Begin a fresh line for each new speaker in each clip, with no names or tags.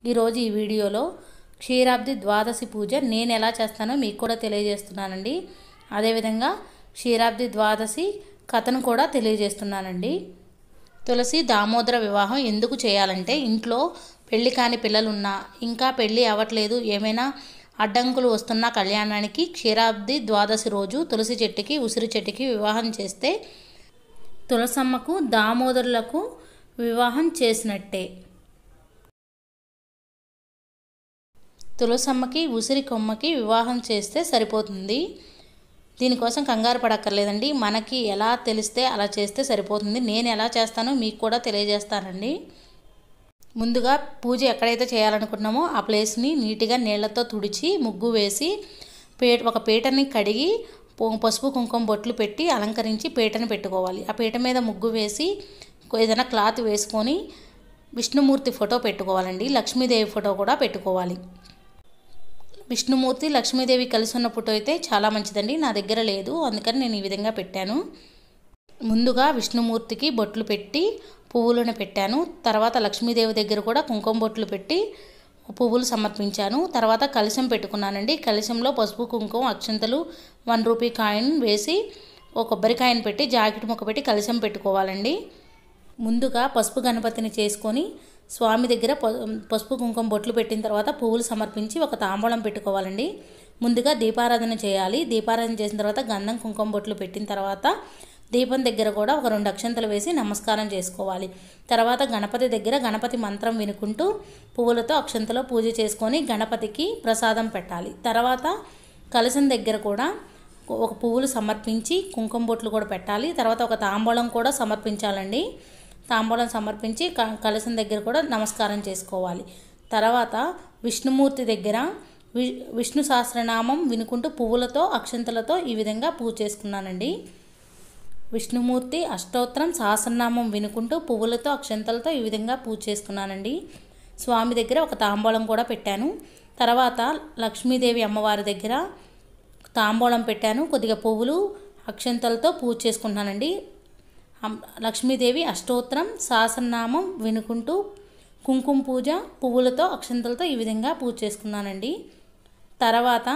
ఈరోజు ఈ వీడియోలో క్షీరాబ్ది ద్వాదశి పూజ నేను ఎలా చేస్తానో మీకు కూడా తెలియజేస్తున్నానండి. అదేవిధంగా క్షీరాబ్ది ద్వాదశి కథను కూడా తెలియజేస్తున్నానండి. తులసి దామోదర వివాహం ఎందుకు చేయాలంటే, ఇంట్లో పెళ్లి కాని పిల్లలున్నా, ఇంకా పెళ్ళి అవ్వట్లేదు, ఏమైనా అడ్డంకులు వస్తున్న కళ్యాణానికి క్షీరాబ్ది ద్వాదశి రోజు తులసి చెట్టుకి, ఉసిరి చెట్టుకి వివాహం చేస్తే తులసమ్మకు దామోదరులకు వివాహం చేసినట్టే. తులసమ్మకి ఉసిరి కొమ్మకి వివాహం చేస్తే సరిపోతుంది. దీనికోసం కంగారు పడక్కర్లేదండి. మనకి ఎలా తెలిస్తే అలా చేస్తే సరిపోతుంది. నేను ఎలా చేస్తానో మీకు కూడా తెలియజేస్తానండి. ముందుగా పూజ ఎక్కడైతే చేయాలనుకున్నామో ఆ ప్లేస్ని నీట్గా నీళ్లతో తుడిచి ముగ్గు వేసి ఒక పీటని కడిగి పసుపు కుంకుమ బొట్లు పెట్టి అలంకరించి పీటని పెట్టుకోవాలి. ఆ పీట మీద ముగ్గు వేసి ఏదైనా క్లాత్ వేసుకొని విష్ణుమూర్తి ఫోటో పెట్టుకోవాలండి. లక్ష్మీదేవి ఫోటో కూడా పెట్టుకోవాలి. విష్ణుమూర్తి లక్ష్మీదేవి కలిసి ఉన్న ఫోటో అయితే చాలా మంచిదండి. నా దగ్గర లేదు, అందుకని నేను ఈ విధంగా పెట్టాను. ముందుగా విష్ణుమూర్తికి బొట్లు పెట్టి పువ్వులను పెట్టాను. తర్వాత లక్ష్మీదేవి దగ్గర కూడా కుంకుమ బొట్లు పెట్టి పువ్వులు సమర్పించాను. తర్వాత కలశం పెట్టుకున్నానండి. కలశంలో పసుపు కుంకుమ అక్షంతలు 1 రూపీ కాయిన్ వేసి ఒక కొబ్బరికాయను పెట్టి జాకెట్ ముక్క పెట్టి కలశం పెట్టుకోవాలండి. ముందుగా పసుపు గణపతిని చేసుకొని స్వామి దగ్గర పసుపు కుంకుమ బొట్లు పెట్టిన తర్వాత పువ్వులు సమర్పించి ఒక తాంబూలం పెట్టుకోవాలండి. ముందుగా దీపారాధన చేయాలి. దీపారాధన చేసిన తర్వాత గంధం కుంకుమ బొట్లు పెట్టిన తర్వాత దీపం దగ్గర కూడా ఒక 2 అక్షంతలు వేసి నమస్కారం చేసుకోవాలి. తర్వాత గణపతి దగ్గర గణపతి మంత్రం వినుకుంటూ పువ్వులతో అక్షంతలో పూజ చేసుకొని గణపతికి ప్రసాదం పెట్టాలి. తర్వాత కలశం దగ్గర కూడా ఒక పువ్వులు సమర్పించి కుంకుమ బొట్లు కూడా పెట్టాలి. తర్వాత ఒక తాంబూలం కూడా సమర్పించాలండి. తాంబూలం సమర్పించి కలశం దగ్గర కూడా నమస్కారం చేసుకోవాలి. తర్వాత విష్ణుమూర్తి దగ్గర విష్ణు సహస్రనామం వినుకుంటూ పువ్వులతో అక్షంతలతో ఈ విధంగా పూజ చేసుకున్నానండి. విష్ణుమూర్తి అష్టోత్తరం సహస్రనామం వినుకుంటూ పువ్వులతో అక్షంతలతో ఈ విధంగా పూజ చేసుకున్నానండి. స్వామి దగ్గర ఒక తాంబూలం కూడా పెట్టాను. తర్వాత లక్ష్మీదేవి అమ్మవారి దగ్గర తాంబూలం పెట్టాను. కొద్దిగా పువ్వులు అక్షంతలతో పూజ చేసుకుంటున్నానండి. లక్ష్మీదేవి అష్టోత్తరం సహస్రనామం వినుకుంటూ కుంకుమ పూజ పువ్వులతో అక్షంతలతో ఈ విధంగా పూజ చేసుకున్నానండి. తర్వాత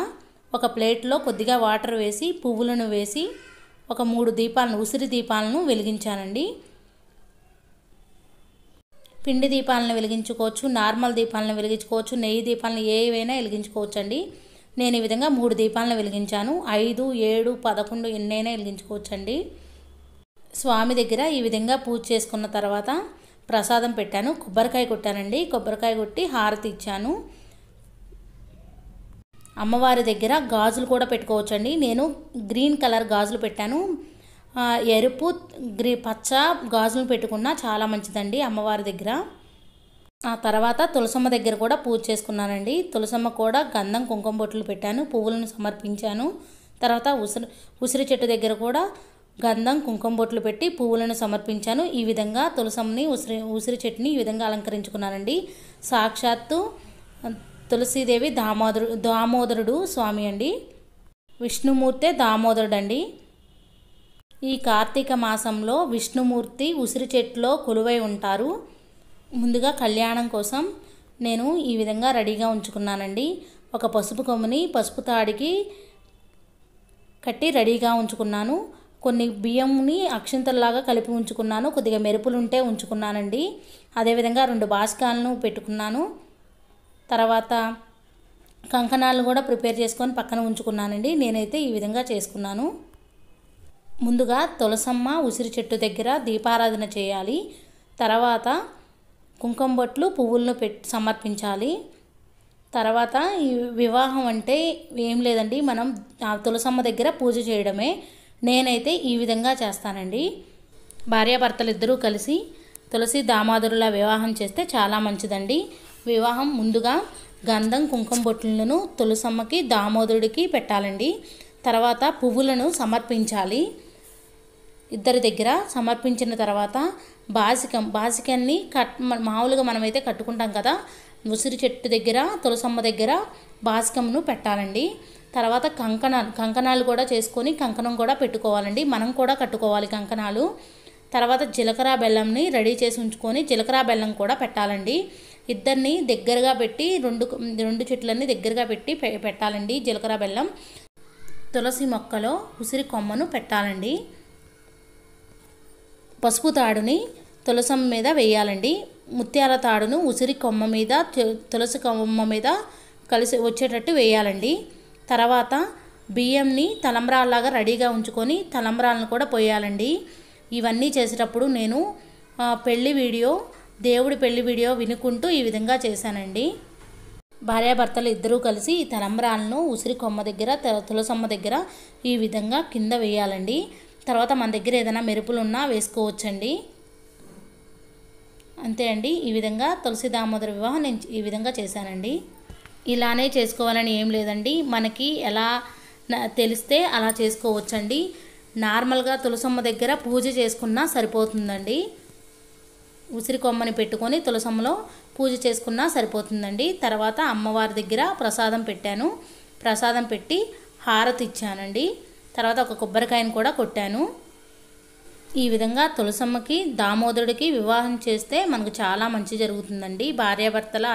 ఒక ప్లేట్లో కొద్దిగా వాటర్ వేసి పువ్వులను వేసి ఒక 3 దీపాలను ఉసిరి దీపాలను వెలిగించానండి. పిండి దీపాలను వెలిగించుకోవచ్చు, నార్మల్ దీపాలను వెలిగించుకోవచ్చు, నెయ్యి దీపాలను ఏవైనా వెలిగించుకోవచ్చు అండి. నేను ఈ విధంగా 3 దీపాలను వెలిగించాను. 5, 7, 11 ఎన్నైనా వెలిగించుకోవచ్చండి. స్వామి దగ్గర ఈ విధంగా పూజ చేసుకున్న తర్వాత ప్రసాదం పెట్టాను. కొబ్బరికాయ కొట్టానండి. కొబ్బరికాయ కొట్టి హారతి ఇచ్చాను. అమ్మవారి దగ్గర గాజులు కూడా పెట్టుకోవచ్చండి. నేను గ్రీన్ కలర్ గాజులు పెట్టాను. ఎరుపు పచ్చ గాజులు పెట్టుకున్నా చాలా మంచిదండి అమ్మవారి దగ్గర. ఆ తర్వాత తులసమ్మ దగ్గర కూడా పూజ చేసుకున్నానండి. తులసమ్మ కూడా గంధం కుంకుమ బొట్లు పెట్టాను, పువ్వులను సమర్పించాను. తర్వాత ఉసిరి చెట్టు దగ్గర కూడా గంధం కుంకుమ బొట్లు పెట్టి పువ్వులను సమర్పించాను. ఈ విధంగా తులసమ్మని ఉసిరి చెట్టుని ఈ విధంగా అలంకరించుకున్నానండి. సాక్షాత్తు తులసీదేవి దామోదరుడు స్వామి అండి. విష్ణుమూర్తే దామోదరుడు అండి. ఈ కార్తీక మాసంలో విష్ణుమూర్తి ఉసిరి చెట్టులో కొలువై ఉంటారు. ముందుగా కళ్యాణం కోసం నేను ఈ విధంగా రెడీగా ఉంచుకున్నానండి. ఒక పసుపు కొమ్ముని పసుపు తాడికి కట్టి రెడీగా ఉంచుకున్నాను. కొన్ని బియ్యంని అక్షంతల్లాగా కలిపి ఉంచుకున్నాను. కొద్దిగా మెరుపులు ఉంటే ఉంచుకున్నానండి. అదేవిధంగా 2 బాస్కాలను పెట్టుకున్నాను. తర్వాత కంకణాలు కూడా ప్రిపేర్ చేసుకొని పక్కన ఉంచుకున్నానండి. నేనైతే ఈ విధంగా చేసుకున్నాను. ముందుగా తులసమ్మ ఉసిరి చెట్టు దగ్గర దీపారాధన చేయాలి. తర్వాత కుంకుమ బొట్లు పువ్వులను సమర్పించాలి. తర్వాత ఈ వివాహం అంటే ఏం లేదండి, మనం తులసమ్మ దగ్గర పూజ చేయడమే. నేనైతే ఈ విధంగా చేస్తానండి. భార్యాభర్తలు ఇద్దరూ కలిసి తులసి దామోదరుల వివాహం చేస్తే చాలా మంచిదండి. వివాహం ముందుగా గంధం కుంకుమ బొట్లను తులసమ్మకి దామోదరుడికి పెట్టాలండి. తర్వాత పువ్వులను సమర్పించాలి. ఇద్దరి దగ్గర సమర్పించిన తర్వాత బాసికాన్ని మామూలుగా మనమైతే కట్టుకుంటాం కదా, ఉసిరి చెట్టు దగ్గర తులసమ్మ దగ్గర బాసికమును పెట్టాలండి. తర్వాత కంకణాలు కూడా చేసుకొని కంకణం కూడా పెట్టుకోవాలండి. మనం కూడా కట్టుకోవాలి కంకణాలు. తర్వాత జీలకర్ర బెల్లంని రెడీ చేసి ఉంచుకొని జీలకర్ర బెల్లం కూడా పెట్టాలండి. ఇద్దరిని దగ్గరగా పెట్టి రెండు చెట్లన్నీ దగ్గరగా పెట్టి పెట్టాలండి. జీలకర్ర బెల్లం, తులసి మొక్కలో ఉసిరి కొమ్మను పెట్టాలండి. పసుపు తాడుని తులసమ్మ మీద వేయాలండి. ముత్యాల తాడును ఉసిరి కొమ్మ మీద, తులసి కొమ్మ మీద కలిసి వచ్చేటట్టు వేయాలండి. తర్వాత బియ్యంని తలంబ్రాల్లాగా రెడీగా ఉంచుకొని తలంబ్రాలను కూడా పోయాలండి. ఇవన్నీ చేసేటప్పుడు నేను దేవుడి పెళ్లి వీడియో వినుకుంటూ ఈ విధంగా చేశానండి. భార్యాభర్తలు ఇద్దరూ కలిసి ఈ తలంబ్రాలను ఉసిరి కొమ్మ దగ్గర, తులసమ్మ దగ్గర ఈ విధంగా కింద వేయాలండి. తర్వాత మన దగ్గర ఏదైనా మెరుపులు ఉన్నా వేసుకోవచ్చండి. అంతే అండి. ఈ విధంగా తులసి దామోదర వివాహం నేను ఈ విధంగా చేశానండి. ఇలానే చేసుకోవాలని ఏం లేదండి. మనకి ఎలా తెలిస్తే అలా చేసుకోవచ్చండి. నార్మల్గా తులసమ్మ దగ్గర పూజ చేసుకున్నా సరిపోతుందండి. ఉసిరి కొమ్మని పెట్టుకొని తులసమ్మలో పూజ చేసుకున్నా సరిపోతుందండి. తర్వాత అమ్మవారి దగ్గర ప్రసాదం పెట్టాను. ప్రసాదం పెట్టి హారతి ఇచ్చానండి. తర్వాత ఒక కొబ్బరికాయను కూడా కొట్టాను. ఈ విధంగా తులసమ్మకి దామోదరుడికి వివాహం చేస్తే మనకు చాలా మంచి జరుగుతుందండి. భార్యాభర్తల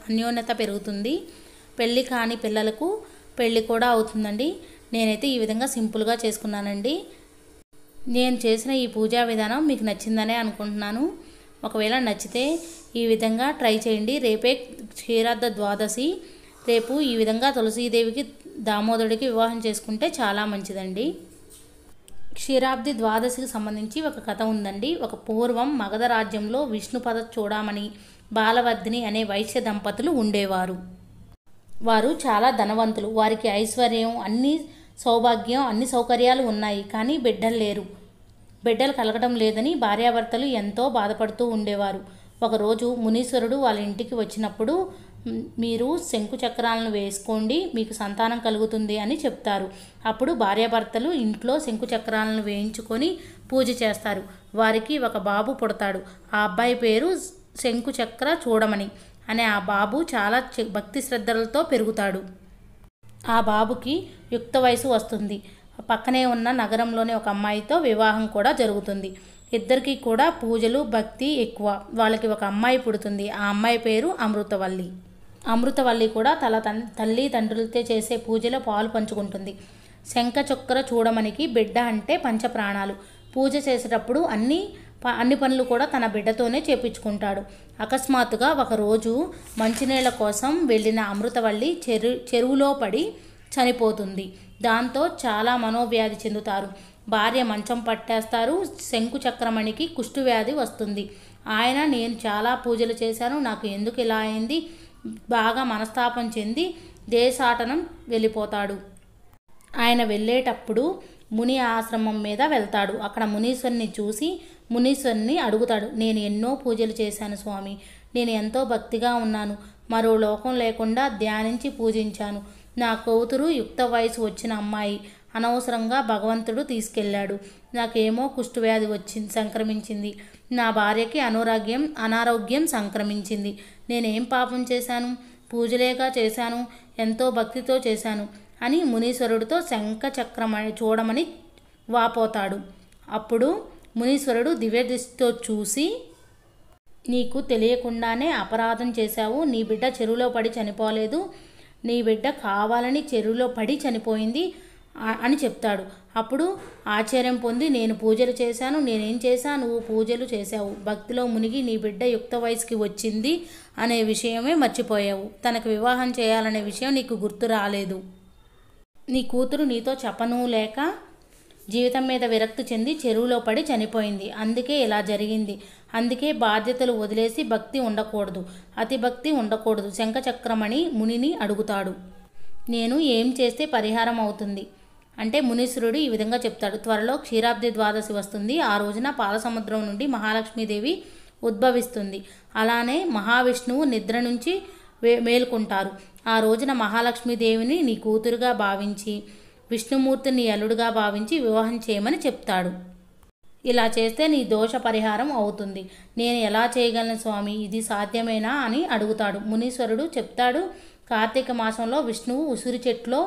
అన్యోన్యత పెరుగుతుంది. పెళ్ళి కాని పిల్లలకు పెళ్ళి కూడా అవుతుందండి. నేనైతే ఈ విధంగా సింపుల్గా చేసుకున్నానండి. నేను చేసిన ఈ పూజా విధానం మీకు నచ్చిందనే అనుకుంటున్నాను. ఒకవేళ నచ్చితే ఈ విధంగా ట్రై చేయండి. రేపే క్షీరాబ్ద ద్వాదశి. రేపు ఈ విధంగా తులసీదేవికి దామోదరుడికి వివాహం చేసుకుంటే చాలా మంచిదండి. క్షీరాబ్ది ద్వాదశికి సంబంధించి ఒక కథ ఉందండి. ఒక పూర్వం మగధ రాజ్యంలో విష్ణుపద చూడమని, బాలవర్ధిని అనే వైశ్య దంపతులు ఉండేవారు. వారు చాలా ధనవంతులు. వారికి ఐశ్వర్యం, సౌభాగ్యం, అన్ని సౌకర్యాలు ఉన్నాయి. కానీ బిడ్డలు లేరు. బిడ్డలు కలగడం లేదని భార్యాభర్తలు ఎంతో బాధపడుతూ ఉండేవారు. ఒకరోజు మునీశ్వరుడు వాళ్ళ ఇంటికి వచ్చినప్పుడు, మీరు శంకు చక్రాలను వేసుకోండి, మీకు సంతానం కలుగుతుంది అని చెప్తారు. అప్పుడు భార్యాభర్తలు ఇంట్లో శంకు చక్రాలను వేయించుకొని పూజ చేస్తారు. వారికి ఒక బాబు పుడతాడు. ఆ అబ్బాయి పేరు శంకు చక్ర చూడమని. అనే ఆ బాబు చాలా భక్తి శ్రద్ధలతో పెరుగుతాడు. ఆ బాబుకి యుక్త వయసు వస్తుంది. పక్కనే ఉన్న నగరంలోని ఒక అమ్మాయితో వివాహం కూడా జరుగుతుంది. ఇద్దరికి కూడా పూజలు, భక్తి ఎక్కువ. వాళ్ళకి ఒక అమ్మాయి పుడుతుంది. ఆ అమ్మాయి పేరు అమృతవల్లి. అమృతవల్లి కూడా తల్లి తండ్రులతో చేసే పూజలో పాలు పంచుకుంటుంది. శంఖచక్ర చూడమనికి బిడ్డ అంటే పంచప్రాణాలు. పూజ చేసేటప్పుడు అన్ని పనులు కూడా తన బిడ్డతోనే చేపించుకుంటాడు. అకస్మాత్తుగా ఒకరోజు మంచినీళ్ళ కోసం వెళ్ళిన అమృతవల్లి చెరువులో పడి చనిపోతుంది. దాంతో చాలా మనోవ్యాధి చెందుతారు. భార్య మంచం పట్టేస్తారు. శంకు చక్రమణికి కుష్ఠవ్యాధి వస్తుంది. ఆయన, నేను చాలా పూజలు చేశాను, నాకు ఎందుకు ఇలా అయింది, బాగా మనస్తాపం చెంది దేశాటనం వెళ్ళిపోతాడు. ఆయన వెళ్ళేటప్పుడు ముని ఆశ్రమం మీద వెళ్తాడు. అక్కడ మునీశ్వరుని చూసి మునీశ్వరుని అడుగుతాడు, నేను ఎన్నో పూజలు చేశాను స్వామి, నేను ఎంతో భక్తిగా ఉన్నాను, మరో లోకం లేకుండా ధ్యానించి పూజించాను. నా కూతురు యుక్త వయసు వచ్చిన అమ్మాయి, అనవసరంగా భగవంతుడు తీసుకెళ్ళాడు. నాకేమో కుష్ఠవ్యాధి సంక్రమించింది. నా భార్యకి అనారోగ్యం సంక్రమించింది. నేనేం పాపం చేశాను? పూజలేగా చేశాను, ఎంతో భక్తితో చేశాను అని మునీశ్వరుడితో శంఖ చక్రమణి చూడమని వాపోతాడు. అప్పుడు మునీశ్వరుడు దివ్యదృష్టితో చూసి, నీకు తెలియకుండానే అపరాధం చేశావు. నీ బిడ్డ చెరువులో పడి చనిపోలేదు, నీ బిడ్డ కావాలని చెరువులో పడి చనిపోయింది అని చెప్తాడు. అప్పుడు ఆశ్చర్యం పొంది, నేను పూజలు చేశాను, నేనేం చేశాను, నువ్వు పూజలు చేశావు, భక్తిలో మునిగి నీ బిడ్డ యుక్త వయసుకి వచ్చింది అనే విషయమే మర్చిపోయావు. తనకు వివాహం చేయాలనే విషయం నీకు గుర్తు రాలేదు. నీ కూతురు నీతో చెప్పను లేక జీవితం మీద విరక్తి చెంది చెరువులో పడి చనిపోయింది. అందుకే ఇలా జరిగింది. అందుకే బాధ్యతలు వదిలేసి భక్తి ఉండకూడదు, అతి భక్తి ఉండకూడదు. శంఖచక్రమణి మునిని అడుగుతాడు, నేను ఏం చేస్తే పరిహారం అవుతుంది అంటే మునీశ్వరుడు ఈ విధంగా చెప్తాడు. త్వరలో క్షీరాబ్ది ద్వాదశి వస్తుంది. ఆ రోజున పాలసముద్రం నుండి మహాలక్ష్మీదేవి ఉద్భవిస్తుంది. అలానే మహావిష్ణువు నిద్ర నుంచి మేల్కొంటారు. ఆ రోజున మహాలక్ష్మీదేవిని నీ కూతురుగా భావించి, విష్ణుమూర్తిని అల్లుడుగా భావించి వివాహం చేయమని చెప్తాడు. ఇలా చేస్తే నీ దోష పరిహారం అవుతుంది. నేను ఎలా చేయగలను స్వామి, ఇది సాధ్యమేనా అని అడుగుతాడు. మునీశ్వరుడు చెప్తాడు, కార్తీక మాసంలో విష్ణువు ఉసిరి చెట్టులో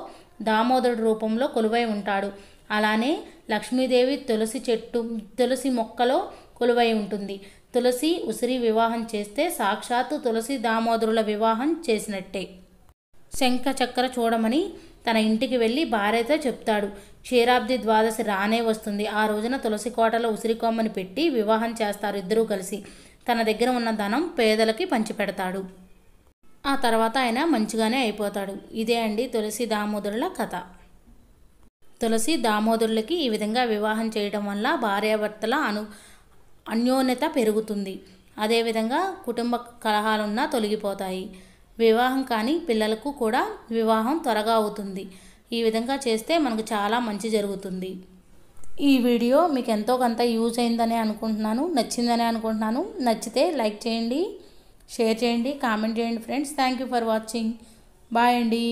దామోదరుడు రూపంలో కొలువై ఉంటాడు. అలానే లక్ష్మీదేవి తులసి మొక్కలో కొలువై ఉంటుంది. తులసి ఉసిరి వివాహం చేస్తే సాక్షాత్తు తులసి దామోదరుల వివాహం చేసినట్టే. శంఖ చక్ర చూడమని తన ఇంటికి వెళ్ళి భార్యతో చెప్తాడు. క్షీరాబ్ది ద్వాదశి రానే వస్తుంది. ఆ రోజున తులసి కోటలో ఉసిరికొమ్మని పెట్టి వివాహం చేస్తారు ఇద్దరూ కలిసి. తన దగ్గర ఉన్న ధనం పేదలకి పంచిపెడతాడు. ఆ తర్వాత ఆయన మంచిగానే అయిపోతాడు. ఇదే అండి తులసి దామోదరుల కథ. తులసి దామోదరులకి ఈ విధంగా వివాహం చేయడం వల్ల భార్యాభర్తల అన్యోన్యత పెరుగుతుంది. అదేవిధంగా కుటుంబ కలహాలున్నా తొలగిపోతాయి. వివాహం కాని పిల్లలకు కూడా వివాహం త్వరగా అవుతుంది. ఈ విధంగా చేస్తే మనకు చాలా మంచి జరుగుతుంది. ఈ వీడియో మీకు ఎంతో కొంత యూజ్ అయిందని అనుకుంటున్నాను, నచ్చిందని అనుకుంటున్నాను. నచ్చితే లైక్ చేయండి, షేర్ చేయండి, కామెంట్ చేయండి friends. Thank you for watching. Bye అండి.